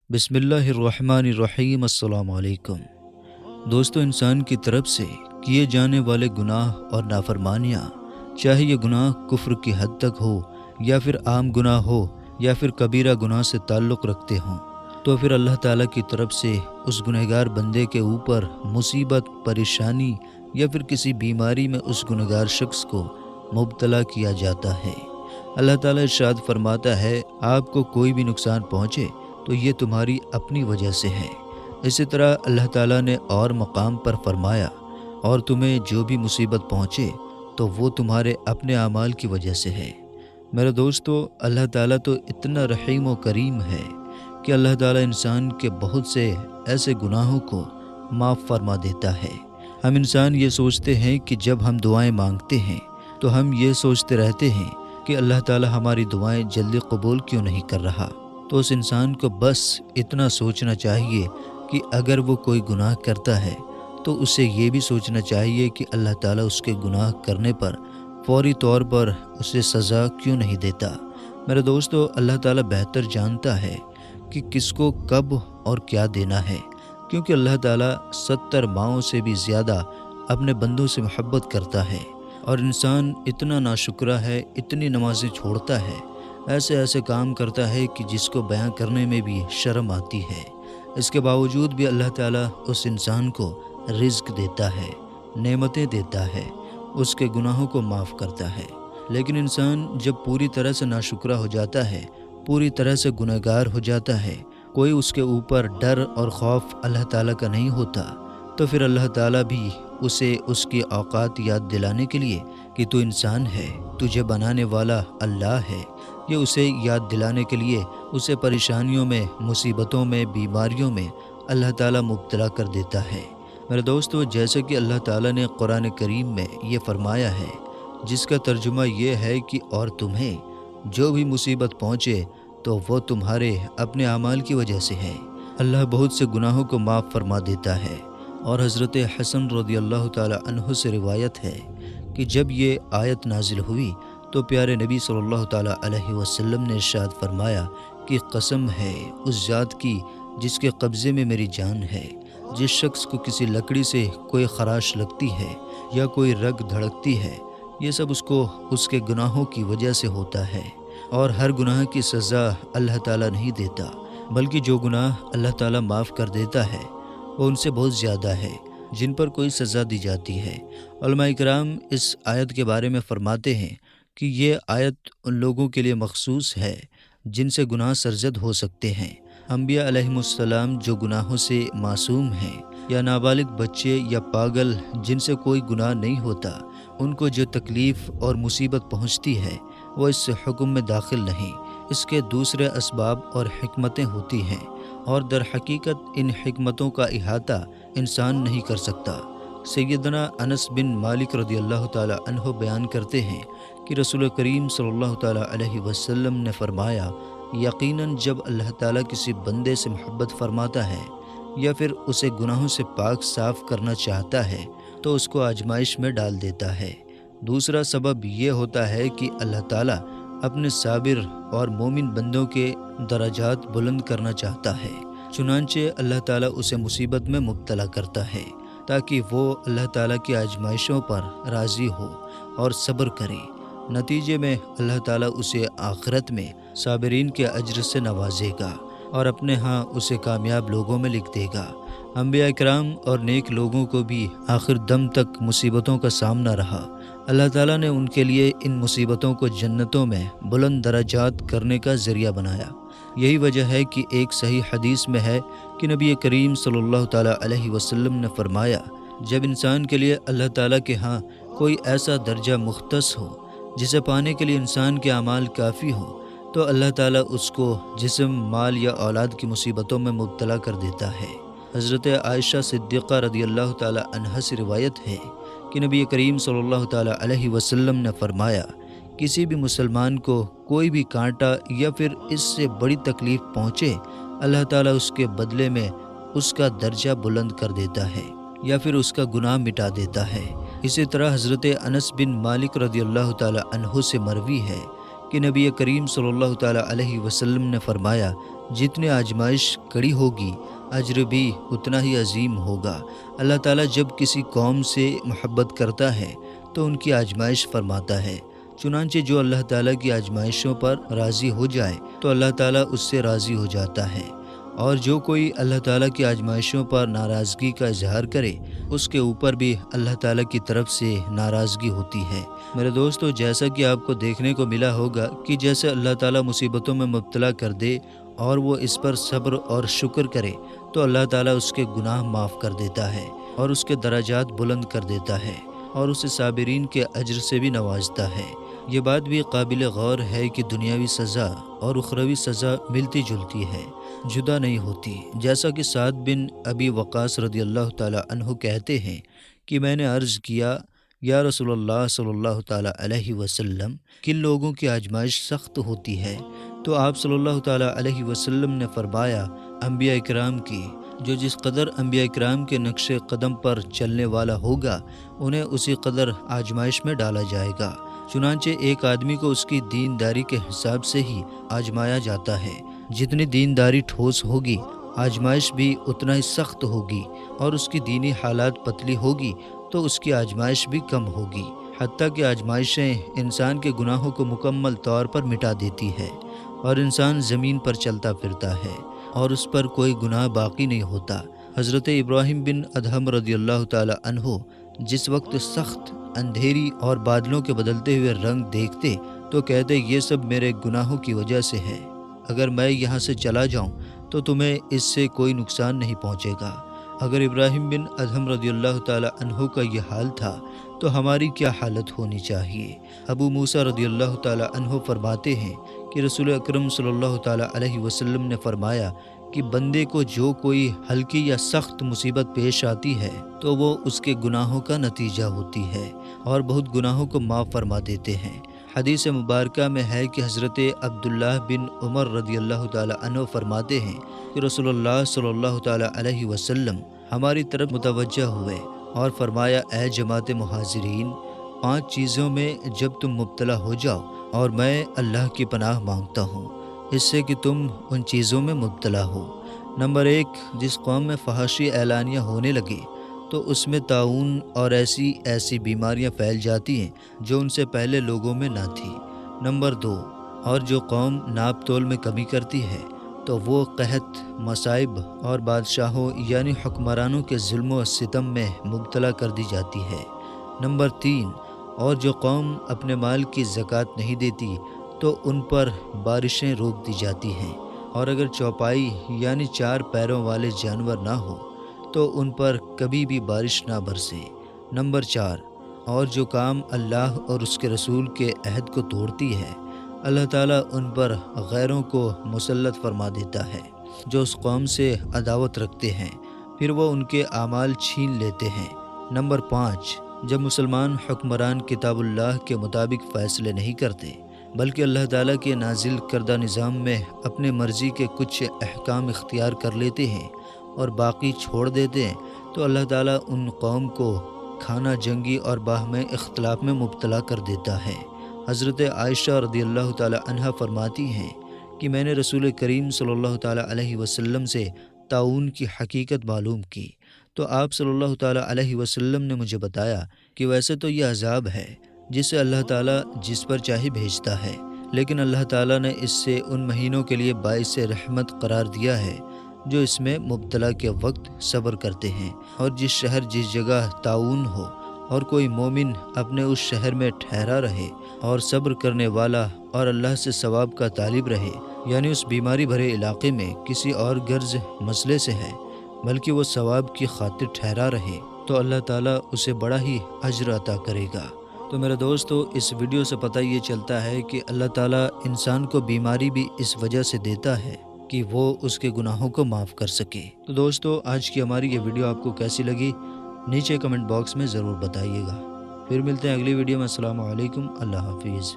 بسم اللہ الرحمن الرحیم۔ السلام علیکم دوستو، انسان کی طرف سے کیے جانے والے گناہ اور نافرمانیاں، چاہے یہ گناہ کفر کی حد تک ہو یا پھر عام گناہ ہو یا پھر کبیرہ گناہ سے تعلق رکھتے ہوں، تو پھر اللہ تعالیٰ کی طرف سے اس گنہگار بندے کے اوپر مصیبت، پریشانی یا پھر کسی بیماری میں اس گنہگار شخص کو مبتلا کیا جاتا ہے۔ اللہ تعالیٰ ارشاد فرماتا ہے، آپ کو کوئی بھی نقصان پہنچے تو یہ تمہاری اپنی وجہ سے ہے۔ اسی طرح اللہ تعالیٰ نے اور مقام پر فرمایا، اور تمہیں جو بھی مصیبت پہنچے تو وہ تمہارے اپنے اعمال کی وجہ سے ہے۔ میرے دوستو، اللہ تعالیٰ تو اتنا رحیم و کریم ہے کہ اللہ تعالیٰ انسان کے بہت سے ایسے گناہوں کو معاف فرما دیتا ہے۔ ہم انسان یہ سوچتے ہیں کہ جب ہم دعائیں مانگتے ہیں تو ہم یہ سوچتے رہتے ہیں کہ اللہ تعالیٰ ہماری دعائیں جلدی قبول کیوں نہیں کر رہا۔ تو اس انسان کو بس اتنا سوچنا چاہیے کہ اگر وہ کوئی گناہ کرتا ہے تو اسے یہ بھی سوچنا چاہیے کہ اللہ تعالیٰ اس کے گناہ کرنے پر فوری طور پر اسے سزا کیوں نہیں دیتا۔ میرے دوستو، اللہ تعالیٰ بہتر جانتا ہے کہ کس کو کب اور کیا دینا ہے، کیونکہ اللہ تعالیٰ 70 ماؤں سے بھی زیادہ اپنے بندوں سے محبت کرتا ہے، اور انسان اتنا ناشکرا ہے، اتنی نمازیں چھوڑتا ہے، ایسے کام کرتا ہے کہ جس کو بیان کرنے میں بھی شرم آتی ہے۔ اس کے باوجود بھی اللہ تعالیٰ اس انسان کو رزق دیتا ہے، نعمتیں دیتا ہے، اس کے گناہوں کو معاف کرتا ہے۔ لیکن انسان جب پوری طرح سے ناشکرا ہو جاتا ہے، پوری طرح سے گنہگار ہو جاتا ہے، کوئی اس کے اوپر ڈر اور خوف اللہ تعالیٰ کا نہیں ہوتا، تو پھر اللہ تعالیٰ بھی اسے اس کی اوقات یاد دلانے کے لیے کہ تو انسان ہے، تجھے بنانے والا اللہ ہے، یہ اسے یاد دلانے کے لیے اسے پریشانیوں میں، مصیبتوں میں، بیماریوں میں اللہ تعالیٰ مبتلا کر دیتا ہے۔ میرے دوستو، جیسے کہ اللہ تعالیٰ نے قرآن کریم میں یہ فرمایا ہے، جس کا ترجمہ یہ ہے کہ اور تمہیں جو بھی مصیبت پہنچے تو وہ تمہارے اپنے اعمال کی وجہ سے ہے۔ اللہ بہت سے گناہوں کو معاف فرما دیتا ہے، اور حضرت حسن رضی اللہ تعالیٰ عنہ سے روایت ہے کہ جب یہ آیت نازل ہوئی تو پیارے نبی صلی اللہ تعالیٰ علیہ وسلم نے ارشاد فرمایا کہ قسم ہے اس ذات کی جس کے قبضے میں میری جان ہے، جس شخص کو کسی لکڑی سے کوئی خراش لگتی ہے یا کوئی رگ دھڑکتی ہے، یہ سب اس کو اس کے گناہوں کی وجہ سے ہوتا ہے، اور ہر گناہ کی سزا اللہ تعالیٰ نہیں دیتا، بلکہ جو گناہ اللہ تعالیٰ معاف کر دیتا ہے وہ ان سے بہت زیادہ ہے جن پر کوئی سزا دی جاتی ہے۔ علماء کرام اس آیت کے بارے میں فرماتے ہیں کہ یہ آیت ان لوگوں کے لیے مخصوص ہے جن سے گناہ سرزد ہو سکتے ہیں۔ انبیاء علیہم السلام جو گناہوں سے معصوم ہیں، یا نابالغ بچے یا پاگل جن سے کوئی گناہ نہیں ہوتا، ان کو جو تکلیف اور مصیبت پہنچتی ہے وہ اس حکم میں داخل نہیں، اس کے دوسرے اسباب اور حکمتیں ہوتی ہیں، اور در حقیقت ان حکمتوں کا احاطہ انسان نہیں کر سکتا۔ سیدنا انس بن مالک رضی اللہ تعالیٰ عنہ بیان کرتے ہیں کہ رسول کریم صلی اللہ تعالیٰ علیہ وسلم نے فرمایا، یقیناً جب اللہ تعالیٰ کسی بندے سے محبت فرماتا ہے یا پھر اسے گناہوں سے پاک صاف کرنا چاہتا ہے تو اس کو آزمائش میں ڈال دیتا ہے۔ دوسرا سبب یہ ہوتا ہے کہ اللہ تعالیٰ اپنے صابر اور مومن بندوں کے درجات بلند کرنا چاہتا ہے، چنانچہ اللہ تعالیٰ اسے مصیبت میں مبتلا کرتا ہے تاکہ وہ اللہ تعالیٰ کی آزمائشوں پر راضی ہو اور صبر کرے۔ نتیجے میں اللہ تعالیٰ اسے آخرت میں صابرین کے اجر سے نوازے گا اور اپنے ہاں اسے کامیاب لوگوں میں لکھ دے گا۔ انبیاء کرام اور نیک لوگوں کو بھی آخر دم تک مصیبتوں کا سامنا رہا۔ اللہ تعالیٰ نے ان کے لیے ان مصیبتوں کو جنتوں میں بلند درجات کرنے کا ذریعہ بنایا۔ یہی وجہ ہے کہ ایک صحیح حدیث میں ہے کہ نبی کریم صلی اللہ تعالیٰ علیہ وسلم نے فرمایا، جب انسان کے لیے اللہ تعالیٰ کے ہاں کوئی ایسا درجہ مختص ہو جسے پانے کے لیے انسان کے اعمال کافی ہو، تو اللہ تعالیٰ اس کو جسم، مال یا اولاد کی مصیبتوں میں مبتلا کر دیتا ہے۔ حضرت عائشہ صدیقہ رضی اللہ تعالیٰ عنہا سے روایت ہے کہ نبی کریم صلی اللہ تعالیٰ علیہ وسلم نے فرمایا، کسی بھی مسلمان کو کوئی بھی کانٹا یا پھر اس سے بڑی تکلیف پہنچے، اللہ تعالیٰ اس کے بدلے میں اس کا درجہ بلند کر دیتا ہے یا پھر اس کا گناہ مٹا دیتا ہے۔ اسی طرح حضرت انس بن مالک رضی اللہ تعالیٰ عنہ سے مروی ہے کہ نبی کریم صلی اللہ تعالیٰ علیہ وسلم نے فرمایا، जितनी आजमाइश कड़ी होगी अजर भी उतना ही अजीम होगा। अल्लाह ताला जब किसी कौम से मोहब्बत करता है तो उनकी आजमाइश फरमाता है। चुनांचे जो अल्लाह ताला की आजमाइशों पर राज़ी हो जाए तो अल्लाह ताला उससे राज़ी हो जाता है, और जो कोई अल्लाह ताला की आजमाइशों पर नाराज़गी का इजहार करे उसके ऊपर भी अल्लाह ताला की तरफ से नाराज़गी होती है। मेरे दोस्तों, जैसा कि आपको देखने को मिला होगा कि जैसे अल्लाह ताला मुसीबतों में मुब्तला कर दे और वो इस पर सब्र और शुक्र करे तो अल्लाह ताला उसके गुनाह माफ़ कर देता है और उसके दराजात बुलंद कर देता है और उसे साबिरीन के अज्र से भी नवाजता है। ये बात भी काबिल गौर है कि दुनियावी सज़ा और उखरवी सज़ा मिलती जुलती है, जुदा नहीं होती। जैसा कि साद बिन अबी वक़ास रदी अल्लाह ताला अन्हु कहते हैं कि मैंने अर्ज़ किया, या रसूलल्लाह सल्लल्लाहु ताला अलैहि वसल्लम, किन लोगों की आजमाइश सख्त होती है? तो आप सल्लल्लाहु ताला अलैहि वसल्लम ने फरमाया, अंबिया इकराम की। जो जिस कदर अंबिया इकराम के नक्शे कदम पर चलने वाला होगा उन्हें उसी कदर आजमाइश में डाला जाएगा। चुनांचे एक आदमी को उसकी दीनदारी के हिसाब से ही आजमाया जाता है। जितनी दीनदारी ठोस होगी आजमाइश भी उतना ही सख्त होगी, और उसकी दीनी हालात पतली होगी तो उसकी आजमाइश भी कम होगी। हत्ता कि आजमाइशें इंसान के गुनाहों को मुकम्मल तौर पर मिटा देती है और इंसान ज़मीन पर चलता फिरता है और उस पर कोई गुनाह बाकी नहीं होता। हज़रत इब्राहिम बिन अदहम रदियल्लाहु ताला अन्हो जिस वक्त सख्त अंधेरी और बादलों के बदलते हुए रंग देखते तो कहते, ये सब मेरे गुनाहों की वजह से है। अगर मैं यहाँ से चला जाऊँ तो तुम्हें इससे कोई नुकसान नहीं पहुँचेगा। अगर इब्राहिम बिन अदहम रदियल्लाहु ताला अन्हो का ये हाल था तो हमारी क्या हालत होनी चाहिए। अबू मूसा रदियल्लाहु ताला अन्हो फरमाते हैं कि रसूल अकरम सल्लल्लाहु ताला अलैहि वसल्लम ने फरमाया कि बंदे को जो कोई हल्की या सख्त मुसीबत पेश आती है तो वो उसके गुनाहों का नतीजा होती है और बहुत गुनाहों को माफ़ फरमा देते हैं। हदीस मुबारका में है कि हज़रत अब्दुल्लाह बिन उमर रदियल्लाहु ताला अन्हु फरमाते हैं कि रसूलुल्लाह सल्लल्लाहु ताला अलैहि वसल्लम हमारी तरफ मुतवज्जह हुए और फरमाया, ऐ जमात मुहाजिरीन, 5 चीज़ों में जब तुम मुब्तला हो जाओ और मैं अल्लाह की पनाह मांगता हूँ इससे कि तुम उन चीज़ों में मुब्तला हो। नंबर 1, जिस कौम में फहाशी ऐलानियाँ होने लगे तो उसमें ताउन और ऐसी बीमारियां फैल जाती हैं जो उनसे पहले लोगों में ना थी। नंबर 2, और जो कौम नाप तोल में कमी करती है तो वो कहत, मसाइब और बादशाहों यानी हुक्मरानों के जुल्म और सितम में मुब्तला कर दी जाती है। नंबर 3, और जो कौम अपने माल की ज़कात नहीं देती तो उन पर बारिशें रोक दी जाती हैं, और अगर चौपाई यानी 4 पैरों वाले जानवर ना हो तो उन पर कभी भी बारिश ना बरसे। नंबर 4, और जो काम अल्लाह और उसके रसूल के अहद को तोड़ती है अल्लाह ताला उन पर गैरों को मुसल्लत फरमा देता है जो उस कौम से अदावत रखते हैं, फिर वो उनके आमाल छीन लेते हैं। नंबर 5, जब मुसलमान हुक्मरान किताबुल्लाह के मुताबिक फ़ैसले नहीं करते बल्कि अल्लाह ताला के नाजिल करदा निज़ाम में अपने मर्ज़ी के कुछ अहकाम इख्तियार कर लेते हैं और बाकी छोड़ देते हैं तो अल्लाह ताला उन कौम को खाना जंगी और बाहमे इख्तलाफ में मुब्तला कर देता है। हज़रत आयशा रदियल्लाहु ताला अन्हा फरमाती हैं कि मैंने रसूल करीम सल्लल्लाहु ताला अलैहि वसल्लम से ताउन की हकीकत मालूम की तो आप सल्लल्लाहु ताला अलैहि वसल्लम ने मुझे बताया कि वैसे तो ये अज़ाब है जिसे अल्लाह ताला जिस पर चाहे भेजता है, लेकिन अल्लाह ताला ने इससे उन महीनों के लिए बाइस रहमत करार दिया है जो इसमें मुब्तला के वक्त सब्र करते हैं। और जिस शहर जिस जगह ताउन हो और कोई मोमिन अपने उस शहर में ठहरा रहे और सब्र करने वाला और अल्लाह से सवाब का तालिब रहे, यानी उस बीमारी भरे इलाके में किसी और गर्ज मसले से है बल्कि वो सवाब की खातिर ठहरा रहे, तो अल्लाह ताला उसे बड़ा ही अज्र अता करेगा। तो मेरे दोस्तों, इस वीडियो से पता ये चलता है कि अल्लाह ताला इंसान को बीमारी भी इस वजह से देता है कि वो उसके गुनाहों को माफ़ कर सके। तो दोस्तों, आज की हमारी ये वीडियो आपको कैसी लगी नीचे कमेंट बॉक्स में ज़रूर बताइएगा। फिर मिलते हैं अगली वीडियो में। अस्सलामु अलैकुम, अल्लाह हाफिज़।